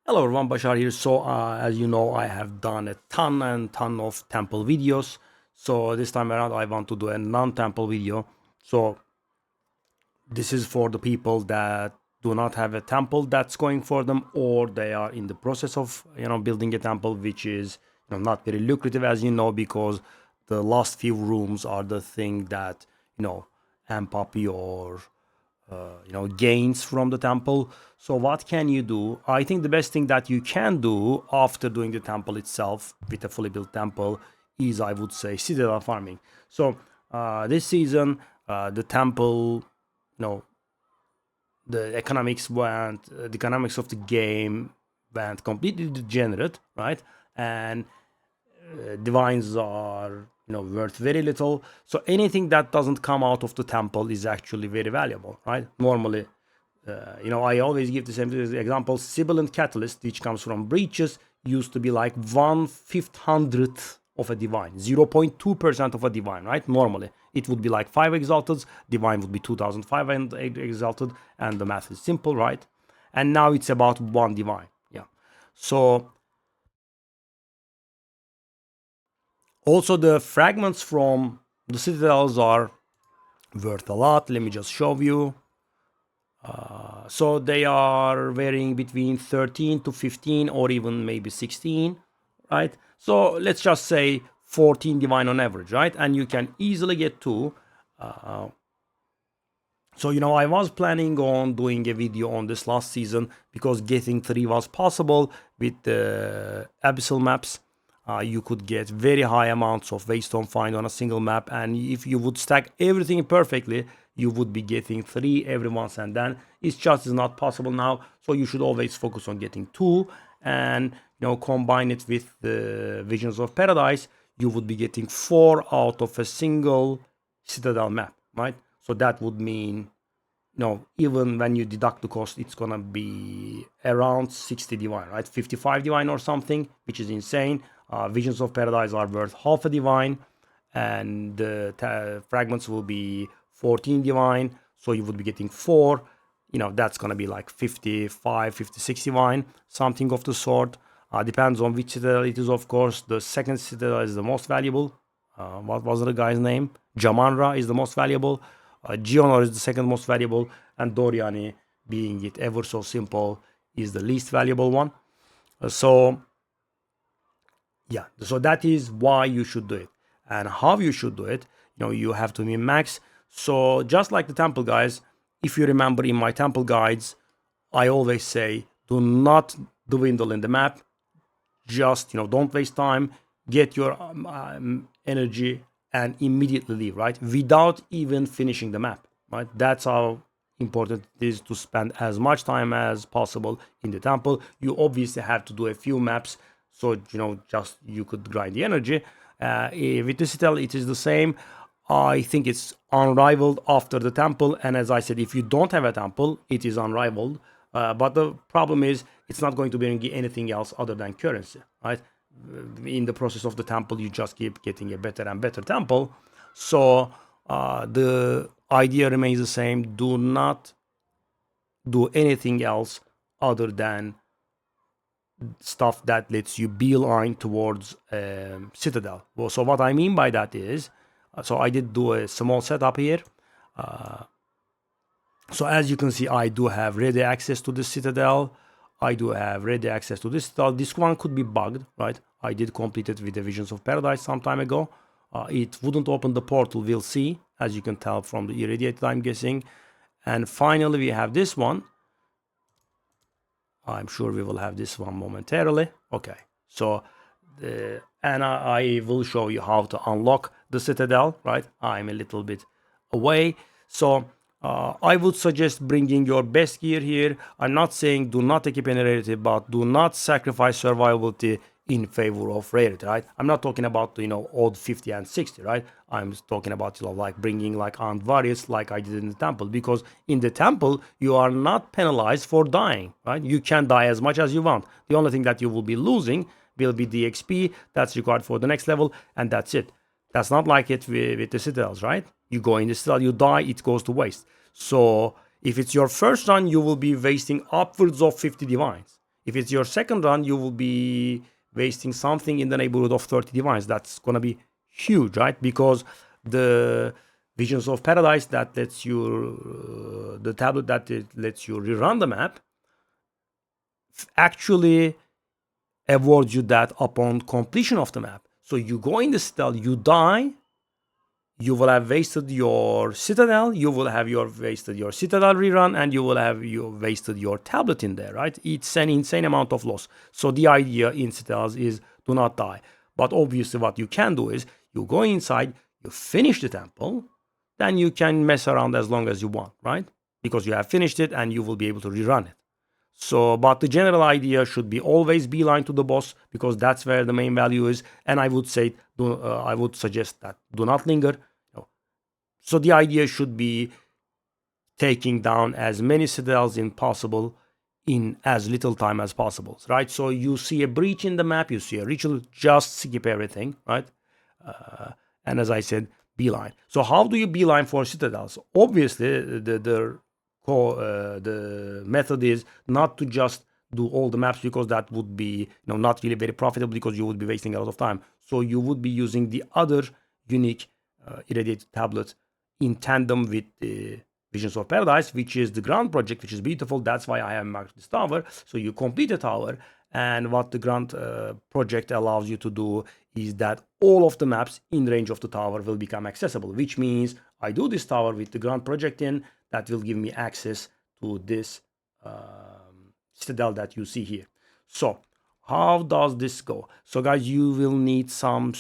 Hello everyone, Bashar here. So as you know, I have done a ton and ton of temple videos. So this time around, I want to do a non-temple video. So this is for the people that do not have a temple that's going for them, or they are in the process of building a temple, which is not very lucrative, as you know, because the last few rooms are the thing that amp up your gains from the temple. So what can you do? I think the best thing that you can do after doing the temple itself with a fully built temple is, I would say, citadel farming. So this season, the temple, you know the economics of the game went completely degenerate, right? And divines are worth very little. So anything that doesn't come out of the temple is actually very valuable, right? Normally, I always give the same example. Sibilant catalyst, which comes from breaches, used to be like 1/500th of a divine, 0.2% of a divine, right? Normally it would be like 5 exalted, divine would be 2500 exalted, and the math is simple, right? And now it's about 1 divine. Yeah. So also, the fragments from the citadels are worth a lot. Let me just show you. So they are varying between 13 to 15 or even maybe 16, right? So let's just say 14 divine on average, right? And you can easily get two. So, I was planning on doing a video on this last season because getting 3 was possible with the abyssal maps. You could get very high amounts of waystone find on a single map, and if you would stack everything perfectly, you would be getting 3 every once, and then it's just is not possible now. So you should always focus on getting 2, and combine it with the Visions of Paradise. You would be getting 4 out of a single Citadel map, right? So that would mean, even when you deduct the cost, it's gonna be around 60 divine, right? 55 divine or something, which is insane. Visions of Paradise are worth half a divine, and the fragments will be 14 divine. So you would be getting 4. That's gonna be like 55, 56 divine, something of the sort. Depends on which citadel it is, of course. The second citadel is the most valuable. What was the guy's name? Jamanra is the most valuable. Gionor is the second most valuable, and Doriani, being it ever so simple, is the least valuable one. So yeah, so that is why you should do it, and how you should do it. You have to min max. So just like the temple guys, if you remember in my temple guides, I always say do not dwindle in the map. Just don't waste time, get your energy and immediately leave, right, without even finishing the map, right? That's how important it is to spend as much time as possible in the temple. You obviously have to do a few maps, so just you could grind the energy. With the citadel it is the same. I think it's unrivaled after the temple, and as I said, if you don't have a temple, it is unrivaled. But the problem is, it's not going to bring anything else other than currency, right? In the process of the temple, you just keep getting a better and better temple. So the idea remains the same. Do not do anything else other than stuff that lets you beeline towards Citadel. Well, so what I mean by that is, so I did do a small setup here. So as you can see, I do have ready access to the Citadel. I do have ready access to this Citadel. This one could be bugged, right? I did complete it with the Visions of Paradise some time ago. It wouldn't open the portal, we'll see, as you can tell from the irradiated, I'm guessing. And finally, we have this one. I'm sure we will have this one momentarily. Okay, so and I will show you how to unlock the Citadel, right? I'm a little bit away. So I would suggest bringing your best gear here. I'm not saying do not equip any rarity, but do not sacrifice survivability in favor of rarity, right? I'm not talking about odd 50 and 60, right? I'm talking about like bringing like armed warriors, like I did in the temple, because in the temple you are not penalized for dying, right? You can die as much as you want. The only thing that you will be losing will be the XP that's required for the next level, and that's it. That's not like it with the citadels, right? You go in the citadel, you die, it goes to waste. So if it's your first run, you will be wasting upwards of 50 divines. If it's your second run, you will be wasting something in the neighborhood of 30 divines. That's gonna be huge, right? Because the Visions of Paradise that lets you, the tablet that lets you rerun the map, actually awards you that upon completion of the map. So you go in the Citadel, you die, you will have wasted your Citadel, you will have wasted your Citadel rerun, and you will have wasted your tablet in there, right? It's an insane amount of loss. So the idea in Citadels is do not die. But obviously what you can do is you go inside, you finish the temple, then you can mess around as long as you want, right? Because you have finished it and you will be able to rerun it. So, but the general idea should be always beeline to the boss because that's where the main value is. And I would say, I would suggest that do not linger. So the idea should be taking down as many citadels as possible in as little time as possible, right? So you see a breach in the map, you see a ritual, just skip everything, right? And as I said, beeline. So how do you beeline for citadels? Obviously, the method is not to just do all the maps because that would be not really very profitable because you would be wasting a lot of time. So you would be using the other unique irradiated tablet in tandem with the Visions of Paradise, which is the ground project, which is beautiful. That's why I have marked this tower. So you complete a tower, and what the ground project allows you to do is that all of the maps in range of the tower will become accessible, which means I do this tower with the ground project in, that will give me access to this citadel that you see here. So how does this go? So guys, you will need some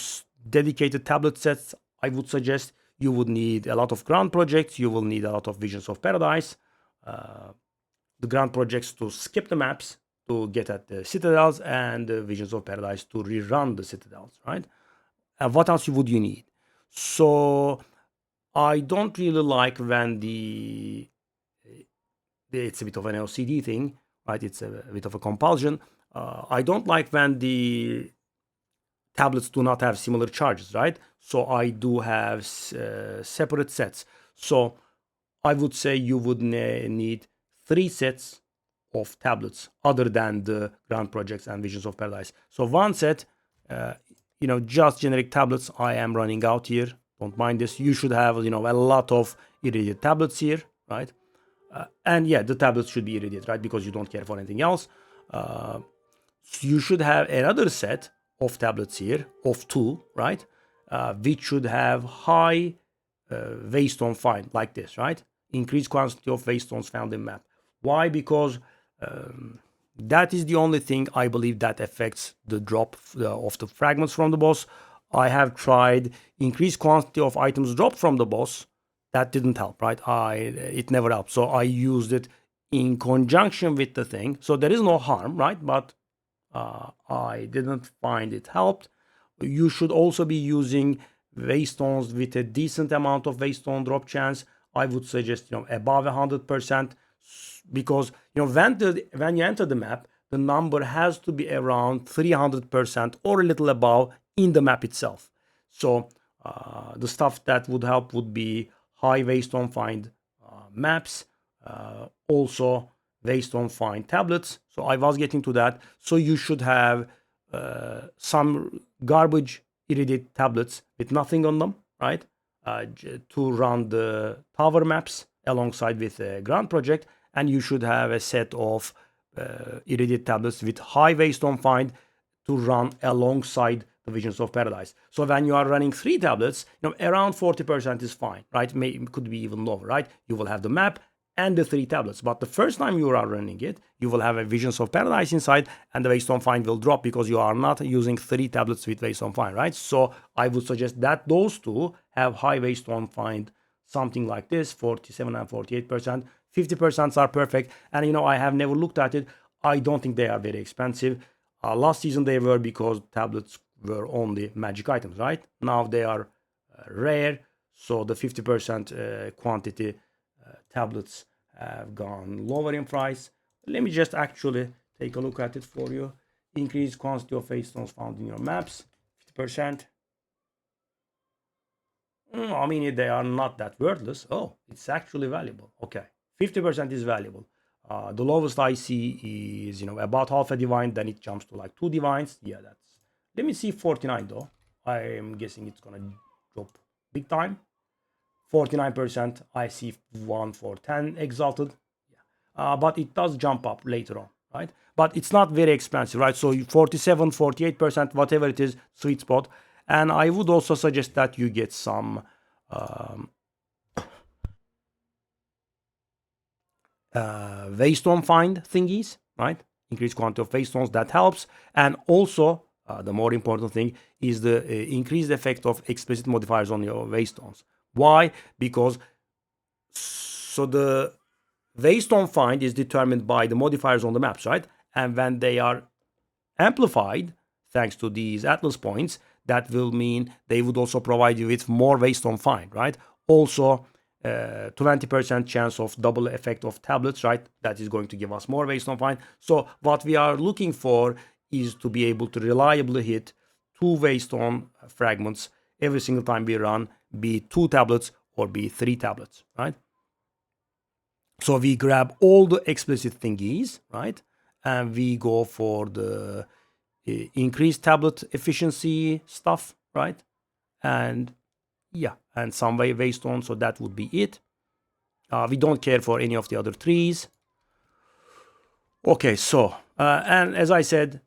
dedicated tablet sets. I would suggest you would need a lot of ground projects. You will need a lot of Visions of Paradise. The ground projects to skip the maps to get at the citadels, and the Visions of Paradise to rerun the citadels, right? What else would you need? So I don't really like when it's a bit of an LCD thing, right? It's a bit of a compulsion. I don't like when the tablets do not have similar charges, right? So I do have separate sets. So I would say you would need 3 sets of tablets other than the ground projects and Visions of Paradise. So one set, just generic tablets I am running out here. Don't mind this. You should have, a lot of irradiated tablets here, right? And yeah, the tablets should be irradiated, right? Because you don't care for anything else. So you should have another set of tablets here of 2, right? Which should have high waystone find like this, right? Increased quantity of waystones found in map. Why? Because that is the only thing I believe that affects the drop of the fragments from the boss. I have tried increased quantity of items dropped from the boss. That didn't help, right? It never helped. So I used it in conjunction with the thing. So there is no harm, right? But I didn't find it helped. You should also be using waystones with a decent amount of waystone drop chance. I would suggest above 100%, because when you enter the map, the number has to be around 300% or a little above in the map itself. So the stuff that would help would be high waystone find maps, also waystone find tablets. So I was getting to that. So you should have some garbage irradiated tablets with nothing on them, right? To run the tower maps alongside with the ground project, and you should have a set of irradiated tablets with high waystone find to run alongside the Visions of Paradise. So when you are running 3 tablets, around 40% is fine, right? Could be even lower, right? You will have the map and the 3 tablets. But the first time you are running it, you will have a Visions of Paradise inside, and the waystone find will drop because you are not using 3 tablets with waystone find, right? So I would suggest that those 2 have high waystone find, something like this, 47 and 48%. 50% are perfect. And I have never looked at it. I don't think they are very expensive. Last season they were, because tablets were only magic items, right? Now they are rare, so the 50% quantity tablets have gone lower in price. Let me just actually take a look at it for you. Increased quantity of waystones found in your maps, 50%. They are not that worthless. Oh, it's actually valuable. Okay, 50% is valuable. The lowest I see is, about half a divine, then it jumps to like 2 divines. Yeah, that's, let me see 49 though. I am guessing it's gonna drop big time. 49%. I see one for 10 exalted. Yeah. But it does jump up later on, right? But it's not very expensive, right? So 47, 48%, whatever it is, sweet spot. And I would also suggest that you get some waystone find thingies, right? Increased quantity of waystones, that helps. And also, the more important thing is the increased effect of explicit modifiers on your waystones. Why? Because so the waystone find is determined by the modifiers on the maps, right? And when they are amplified, thanks to these atlas points, that will mean they would also provide you with more waystone find, right? Also, 20% chance of double effect of tablets, right? That is going to give us more waystone find. So what we are looking for is to be able to reliably hit 2 waystone fragments every single time we run, be it 2 tablets or be 3 tablets, right? So we grab all the explicit thingies, right? And we go for the increased tablet efficiency stuff, right? And yeah, and some waystone, so that would be it. We don't care for any of the other trees. Okay, so, and as I said,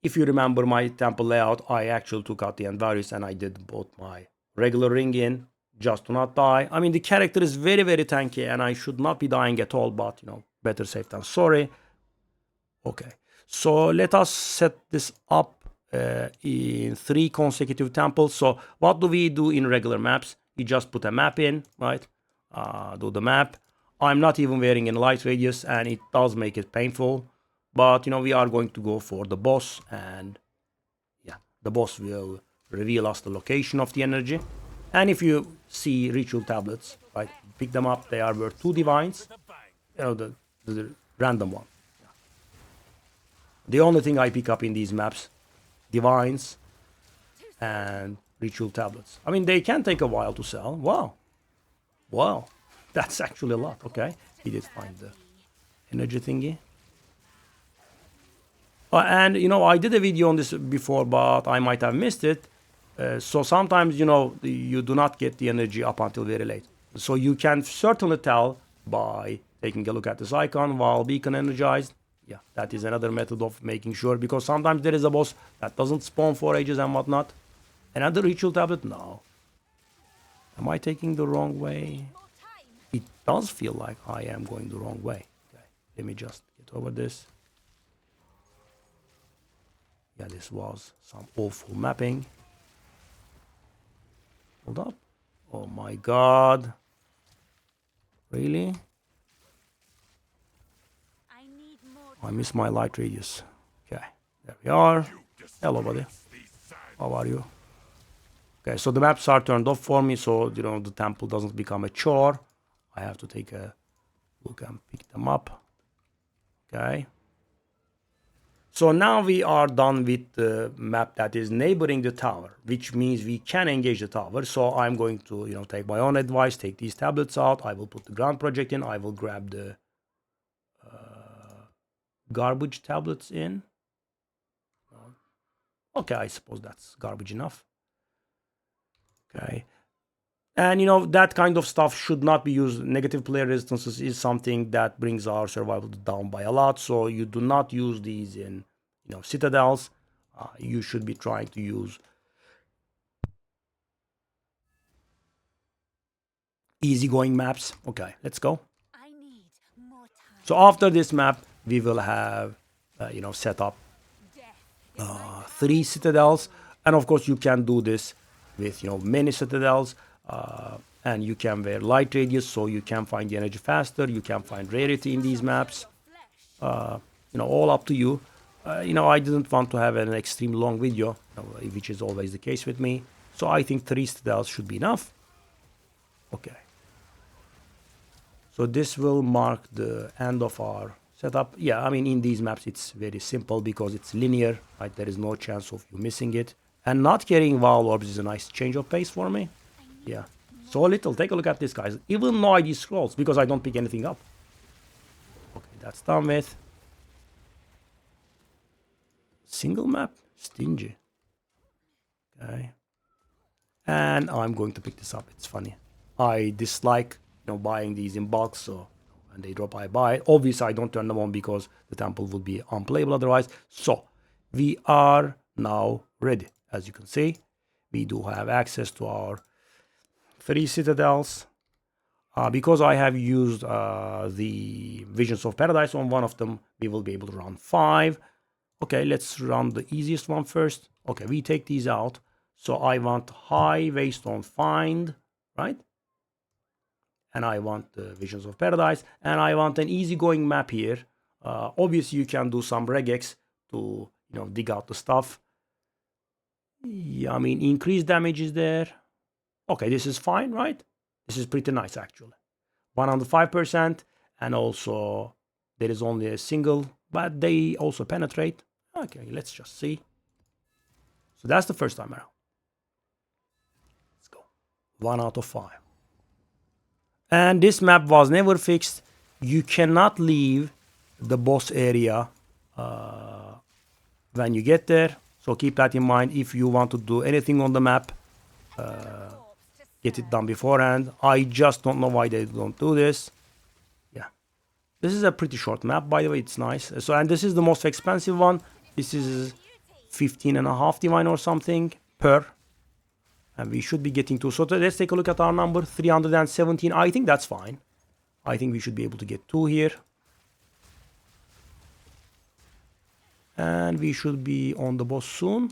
if you remember my temple layout, I actually took out the Anvaris and I did both my regular ring in just to not die. I mean, the character is very, very tanky and I should not be dying at all, but, better safe than sorry. Okay, so let us set this up in 3 consecutive temples. So what do we do in regular maps? You just put a map in, right? Do the map. I'm not even wearing a light radius and it does make it painful. But, we are going to go for the boss and yeah, the boss will reveal us the location of the energy. And if you see ritual tablets, right, pick them up. They are worth 2 divines. The random one. Yeah. The only thing I pick up in these maps, divines and ritual tablets. I mean, they can take a while to sell. Wow. That's actually a lot. Okay. He did find the energy thingy. And, I did a video on this before, but I might have missed it. So sometimes, you do not get the energy up until very late. So you can certainly tell by taking a look at this icon while beacon energized. Yeah, that is another method of making sure, because sometimes there is a boss that doesn't spawn for ages and whatnot. Another ritual tablet? No. Am I taking the wrong way? It does feel like I am going the wrong way. Okay, let me just get over this. Yeah, this was some awful mapping. Hold up. Oh my god. Really? I missed my light radius. Okay, there we are. Hello, buddy. How are you? Okay, so the maps are turned off for me, so, the temple doesn't become a chore. I have to take a look and pick them up. Okay. So now we are done with the map that is neighboring the tower, which means we can engage the tower. So I'm going to, take my own advice, take these tablets out. I will put the ground project in. I will grab the garbage tablets in. Okay, I suppose that's garbage enough. Okay. And, that kind of stuff should not be used. Negative player resistances is something that brings our survival down by a lot. So you do not use these in, citadels. You should be trying to use easygoing maps. Okay, let's go. So after this map, we will have, set up 3 citadels. And of course, you can do this with, many citadels. And you can wear light radius, so you can find the energy faster. You can find rarity in these maps. All up to you. I didn't want to have an extreme long video, which is always the case with me. So I think 3 citadels should be enough. Okay. So this will mark the end of our setup. Yeah, I mean, in these maps, it's very simple because it's linear, right? There is no chance of you missing it. And not carrying Vowel Orbs is a nice change of pace for me. Yeah. So little. Take a look at this, guys. Even no ID scrolls because I don't pick anything up. Okay, that's done with. Single map? Stingy. Okay. And I'm going to pick this up. It's funny. I dislike, buying these in bulk, so when they drop, I buy it. Obviously, I don't turn them on because the temple would be unplayable otherwise. So, we are now ready. As you can see, we do have access to our 3 citadels. Because I have used the Visions of Paradise on one of them, we will be able to run 5. Okay, let's run the easiest one first. Okay, we take these out. So I want high Waystone Find, right? And I want the Visions of Paradise. And I want an easygoing map here. Obviously, you can do some regex to, dig out the stuff. Yeah, I mean, increased damage is there. Okay, this is fine, right? This is pretty nice, actually. 105%. And also, there is only a single, but they also penetrate. Okay, let's just see. So that's the first time around. Let's go. 1 out of 5. And this map was never fixed. You cannot leave the boss area when you get there. So keep that in mind. If you want to do anything on the map, get it done beforehand. I just don't know why they don't do this. Yeah. This is a pretty short map, by the way. It's nice. So, and this is the most expensive one. This is 15.5 divine or something per. And we should be getting to. So let's take a look at our number. 317. I think that's fine. I think we should be able to get 2 here. And we should be on the boss soon.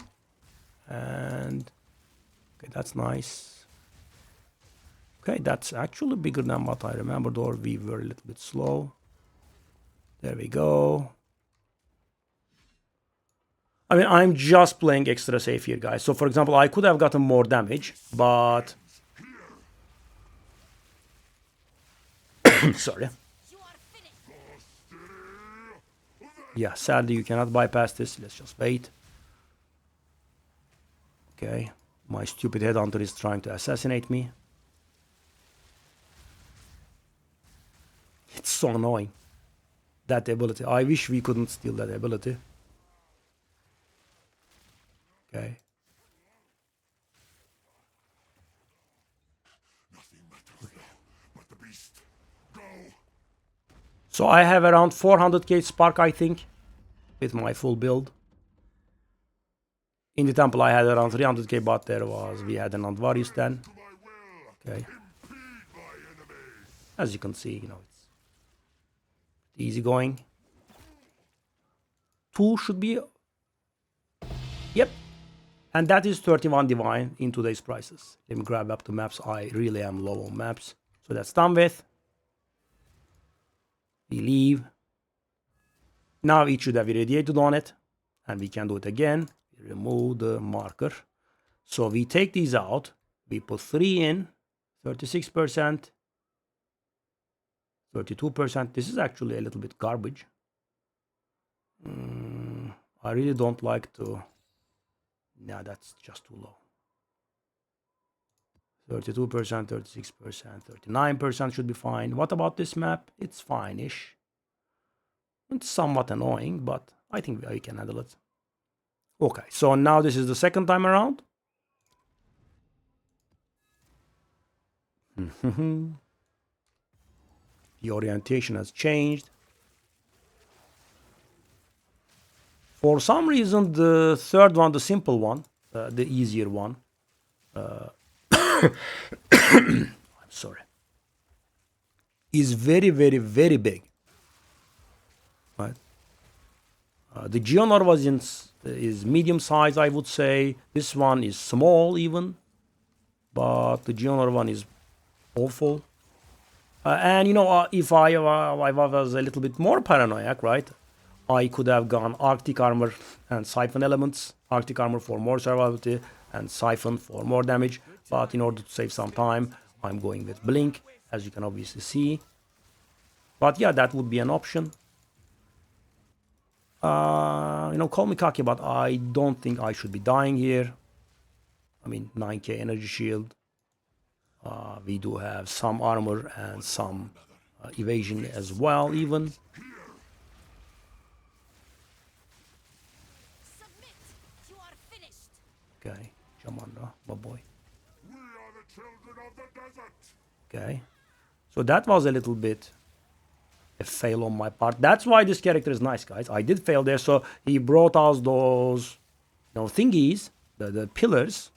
And okay, that's nice. Okay, that's actually bigger than what I remembered, or we were a little bit slow. There we go. I mean, I'm just playing extra safe here, guys. So, for example, I could have gotten more damage, but... Sorry. Yeah, sadly, you cannot bypass this. Let's just wait. Okay. My stupid headhunter is trying to assassinate me. It's so annoying. That ability. I wish we couldn't steal that ability. Okay. So I have around 400k spark, I think, with my full build. In the temple I had around 300k, but we had an Andvarius then. Okay. As you can see, it's easy going. 2 should be... Yep. And that is 31 divine in today's prices. Let me grab up the maps. I really am low on maps. So that's done with. We leave. Now it should have irradiated on it. And we can do it again. We remove the marker. So we take these out. We put 3 in. 36%. 32%. This is actually a little bit garbage. I really don't like to... No, that's just too low. 32%, 36%, 39% should be fine. What about this map? It's fine-ish. It's somewhat annoying, but I think we can handle it. Okay, so now this is the second time around. The orientation has changed. For some reason, the third one, the simple one, the easier one, I'm sorry, is very, very, very big. Right? The Geonorvasians is medium size, I would say. This one is small even, but the Geonor one is awful. And if I was a little bit more paranoid, right? I could have gone Arctic Armor and Siphon Elements. Arctic Armor for more survivability and Siphon for more damage. But in order to save some time, I'm going with Blink, as you can obviously see. But yeah, that would be an option. Call me cocky, but I don't think I should be dying here. I mean, 9k energy shield. We do have some armor and some evasion as well, even. Okay, Jamandra, my boy. We are the children of the desert. Okay, so that was a little bit a fail on my part. That's why this character is nice, guys. I did fail there, so he brought us those, thingies, the pillars,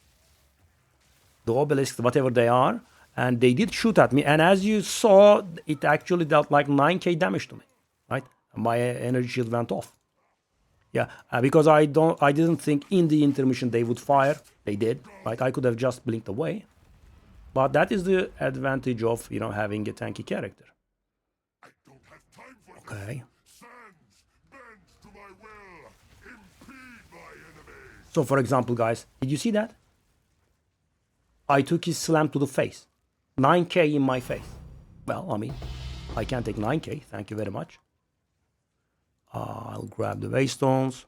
the obelisks, whatever they are, and they did shoot at me. And as you saw, it actually dealt like 9k damage to me, right? My energy shield went off. Yeah, because I didn't think in the intermission they would fire. They did, right? I could have just blinked away, but that is the advantage of having a tanky character. I don't have time for Okay. sands. Bend to my will. Impede my enemies. So, for example, guys, did you see that? I took his slam to the face. 9k in my face. Well, I mean, I can't take 9k. Thank you very much. I'll grab the waystones.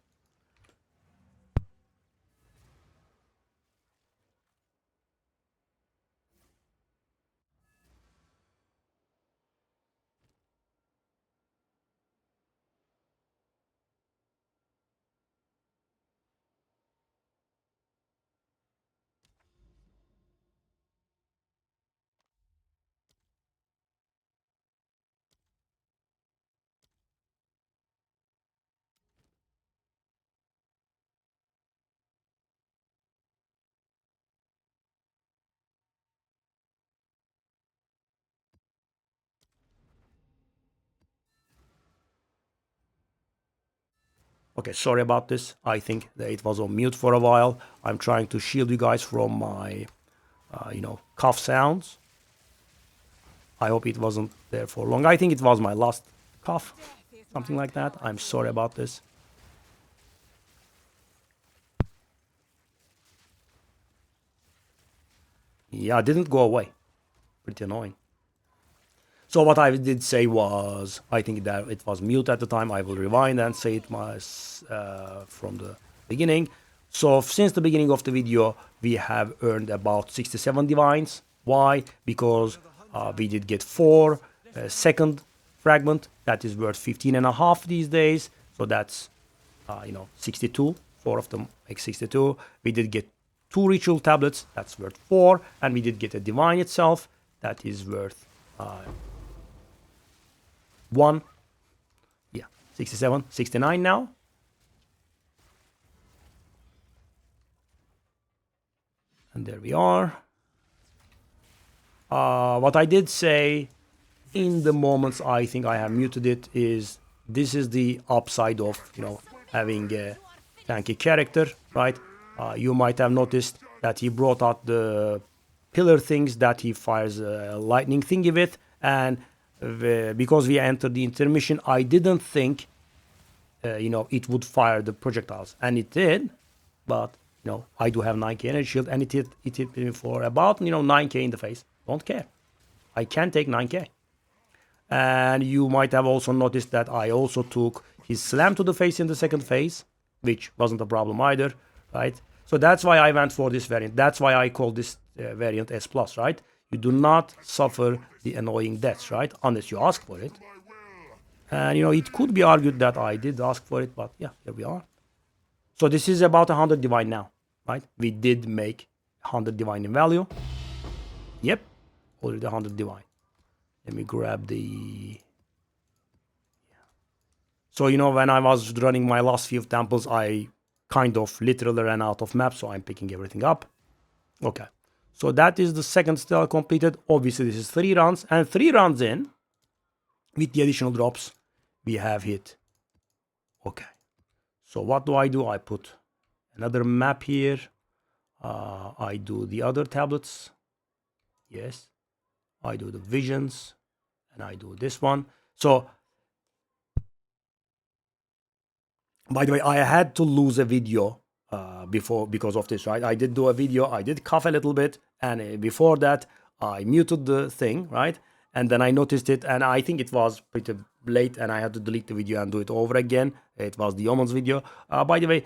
Okay, sorry about this. I think that it was on mute for a while. I'm trying to shield you guys from my, cough sounds. I hope it wasn't there for long. I think it was my last cough, something like that. I'm sorry about this. Yeah, it didn't go away. Pretty annoying. So what I did say was, I think that it was mute at the time. I will rewind and say it from the beginning. So since the beginning of the video, we have earned about 67 divines. Why? Because we did get 4 second fragment. That is worth 15.5 these days. So that's, 62. 4 of them make 62. We did get 2 ritual tablets. That's worth 4. And we did get a divine itself. That is worth 1. Yeah, 67, 69 now. And there we are. What I did say in the moments I think I have muted it is this is the upside of, having a tanky character, right? You might have noticed that he brought out the pillar things that he fires a lightning thingy with, and because we entered the intermission, I didn't think, it would fire the projectiles, and it did. But I do have 9k energy shield, and it hit me for about 9k in the face. Don't care. I can take 9k. And you might have also noticed that I also took his slam to the face in the second phase, which wasn't a problem either, right? So that's why I went for this variant. That's why I call this variant S+, right? You do not suffer the annoying deaths, right? Unless you ask for it. And, it could be argued that I did ask for it, but yeah, here we are. So this is about 100 divine now, right? We did make 100 divine in value. Yep, already 100 divine. Let me grab the... So, when I was running my last few temples, I kind of literally ran out of maps, so I'm picking everything up. Okay, so that is the second style completed. Obviously, this is 3 rounds, and 3 rounds in, with the additional drops, we have hit. Okay, so what do? I put another map here. I do the other tablets. Yes, I do the visions, and I do this one. So, by the way, I had to lose a video before because of this, right? I did do a video. I did cough a little bit, and before that, I muted the thing, right? And then I noticed it, and I think it was pretty late, and I had to delete the video and do it over again. It was the Omens video. By the way,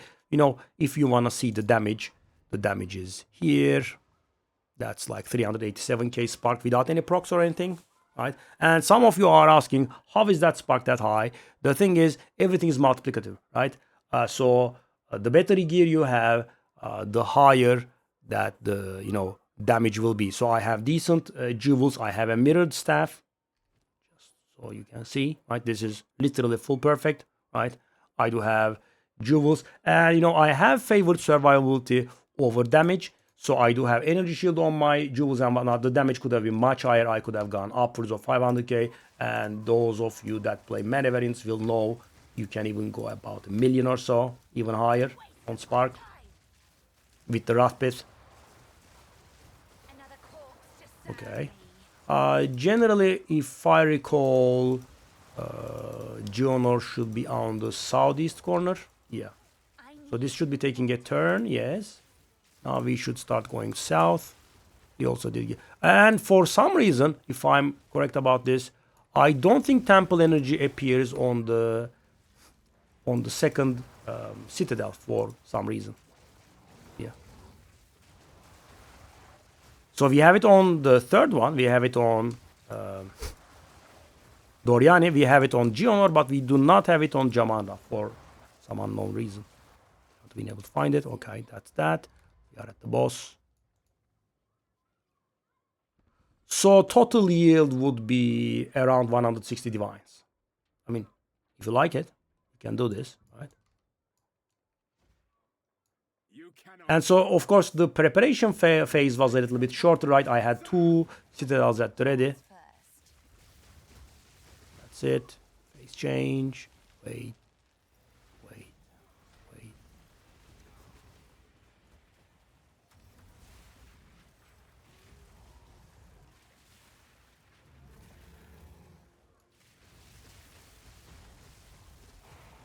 if you want to see the damage is here. That's like 387k spark without any procs or anything, right? And some of you are asking, how is that spark that high? The thing is, everything is multiplicative, right? So the better gear you have, the higher that the damage will be. So I have decent jewels. I have a mirrored staff, just so you can see, right? This is literally full perfect, right? I do have jewels, and I have favored survivability over damage. So I do have energy shield on my jewels and whatnot. The damage could have been much higher. I could have gone upwards of 500k. And those of you that play meta variants will know you can even go about 1 million or so, even higher on Spark with the Wrath Pit. Okay. Generally, if I recall, Geonor should be on the southeast corner. Yeah. So this should be taking a turn. Yes. Now we should start going south. He also did. And for some reason, if I'm correct about this, I don't think Temple Energy appears on the second Citadel for some reason. Yeah. So we have it on the third one. We have it on Doriani. We have it on Geonor, but we do not have it on Jamanda for some unknown reason. Not being able to find it. Okay, that's that. We are at the boss. So total yield would be around 160 divines. I mean, if you like it, you can do this, right? And so, of course, the preparation phase was a little bit shorter, right? I had 2 citadels at the ready. That's it. Phase change. Wait.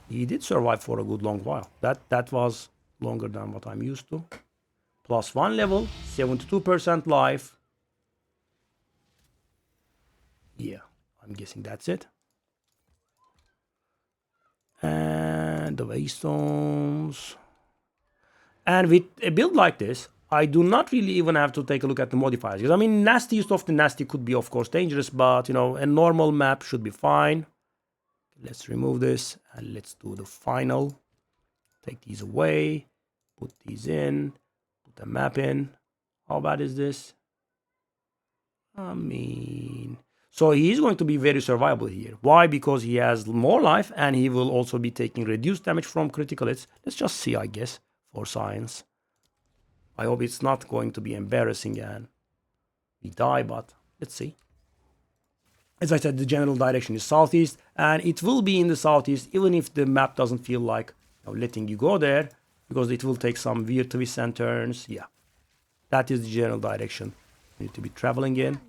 He did survive for a good long while. That was longer than what I'm used to. +1 level, 72% life. Yeah, I'm guessing that's it. And the waystones. And with a build like this, I do not really even have to take a look at the modifiers. Because I mean, nastiest of the nasty could be, of course, dangerous, but a normal map should be fine. Let's remove this and let's do the final. Take these away, put these in, put the map in. How bad is this? I mean, so he's going to be very survivable here. Why? Because he has more life and he will also be taking reduced damage from critical hits. Let's just see, I guess, for science. I hope it's not going to be embarrassing and we die, but let's see. As I said, the general direction is southeast, and it will be in the southeast even if the map doesn't feel like letting you go there, because it will take some weird twists and turns. Yeah, that is the general direction you need to be traveling in.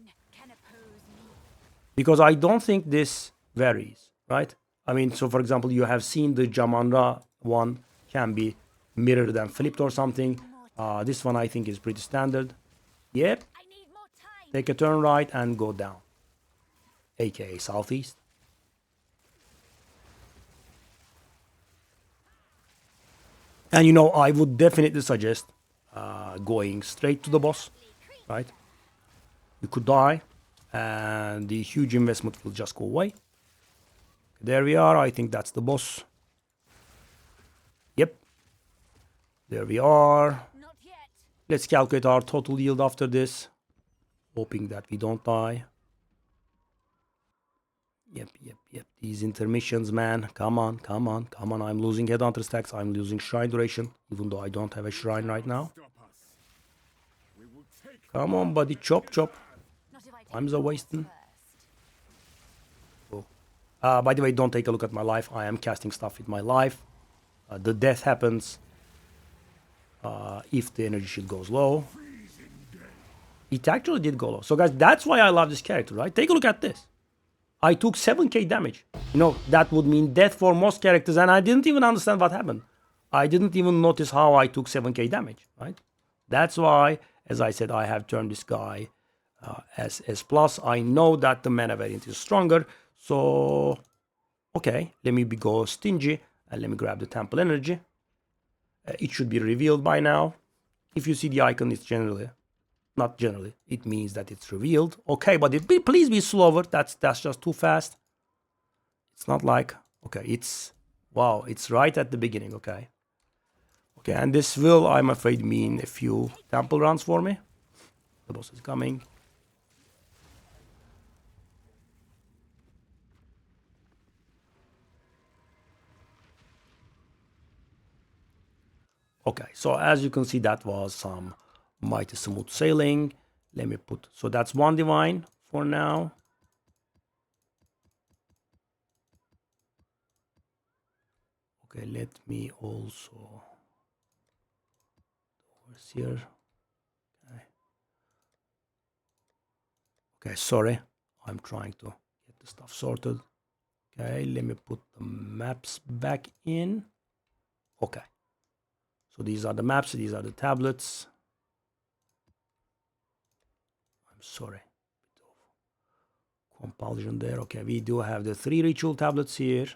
Because I don't think this varies, right? I mean, so for example, you have seen the Jamandra one can be mirrored and flipped or something. This one I think is pretty standard. Yep. Take a turn right and go down. AKA southeast. And I would definitely suggest going straight to the boss, right? You could die and the huge investment will just go away. There we are. I think that's the boss. Yep. There we are. Let's calculate our total yield after this, hoping that we don't die. Yep. These intermissions, man. Come on. I'm losing headhunter stacks. I'm losing shrine duration, even though I don't have a shrine right now. Come on, buddy. Chop. Time's a wasting. Oh. By the way, don't take a look at my life. I am casting stuff with my life. The death happens if the energy shield goes low. It actually did go low. So guys, that's why I love this character, right? Take a look at this. I took 7k damage. That would mean death for most characters, and I didn't even understand what happened. I didn't even notice how I took 7k damage, right? That's why, as I said, I have turned this guy as S+. I know that the mana variant is stronger, so okay, let me go stingy, and let me grab the Temple Energy. It should be revealed by now. If you see the icon, it's not generally, it means that it's revealed. Okay, but please be slower. That's just too fast. It's not like, okay, it's right at the beginning. Okay, Okay, and this will, I'm afraid, mean a few temple runs for me. The boss is coming. Okay, so as you can see, that was some mighty smooth sailing. Let me put, so that's one divine for now. Okay, let me also here. Okay, sorry, I'm trying to get the stuff sorted. Okay, let me put the maps back in. Okay, so these are the maps, these are the tablets. I'm sorry, compulsion there. Okay, we do have the 3 ritual tablets here,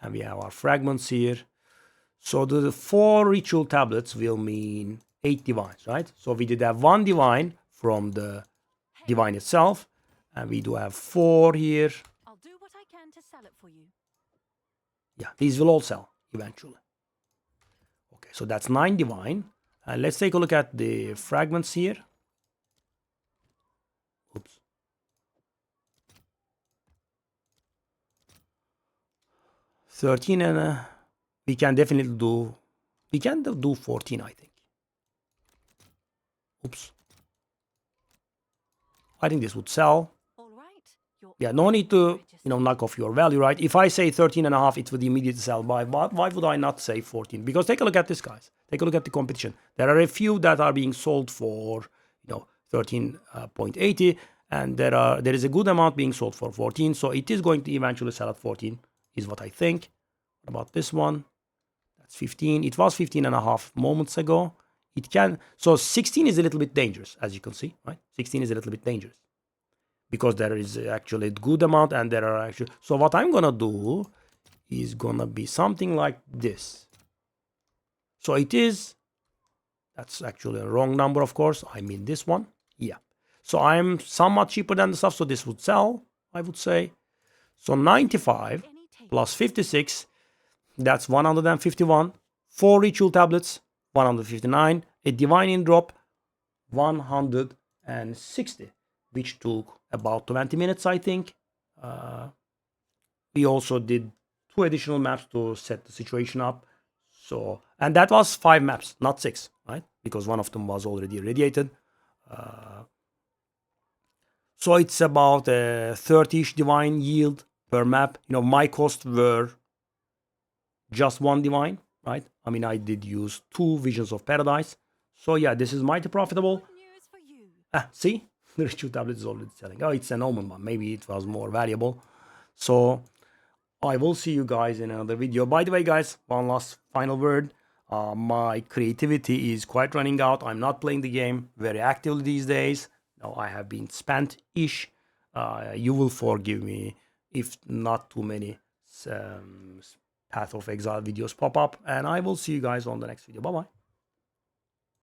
and we have our fragments here. So the 4 ritual tablets will mean 8 divines, right? So we did have 1 divine from the divine itself, and we do have 4 here. I'll do what I can to sell it for you. Yeah, these will all sell eventually. Okay, so that's 9 divine. And let's take a look at the fragments here. Oops. $13 and we can definitely do, we can do 14, I think. Oops. I think this would sell. All right. Yeah, no need to, knock off your value, right? If I say 13 and a half, it would immediately sell by. Why would I not say 14? Because take a look at this, guys. Take a look at the competition. There are a few that are being sold for, 13.80, and there is a good amount being sold for 14. So it is going to eventually sell at 14, is what I think. What about this one? That's 15. It was 15 and a half moments ago. It can, so 16 is a little bit dangerous, as you can see, right? 16 is a little bit dangerous because there is actually a good amount, and there are actually, so what I'm gonna do is gonna be something like this. So it is, that's actually a wrong number, of course. I mean this one. Yeah. So I'm somewhat cheaper than the stuff, so this would sell, I would say. So 95 plus 56, that's 151. 4 ritual tablets, 159. A divine in drop, 160, which took about 20 minutes, I think. We also did 2 additional maps to set the situation up. So, and that was 5 maps, not 6, right? Because one of them was already irradiated. So it's about a 30-ish divine yield per map. My costs were just 1 divine, right? I mean, I did use 2 Visions of Paradise. So yeah, this is mighty profitable. Good news for you. See? The ritual tablet is already selling. Oh, it's an omen one. Maybe it was more valuable. So I will see you guys in another video. By the way, guys, one last final word. My creativity is quite running out. I'm not playing the game very actively these days. Now I have been spent-ish. You will forgive me if not too many Path of Exile videos pop up. And I will see you guys on the next video. Bye-bye.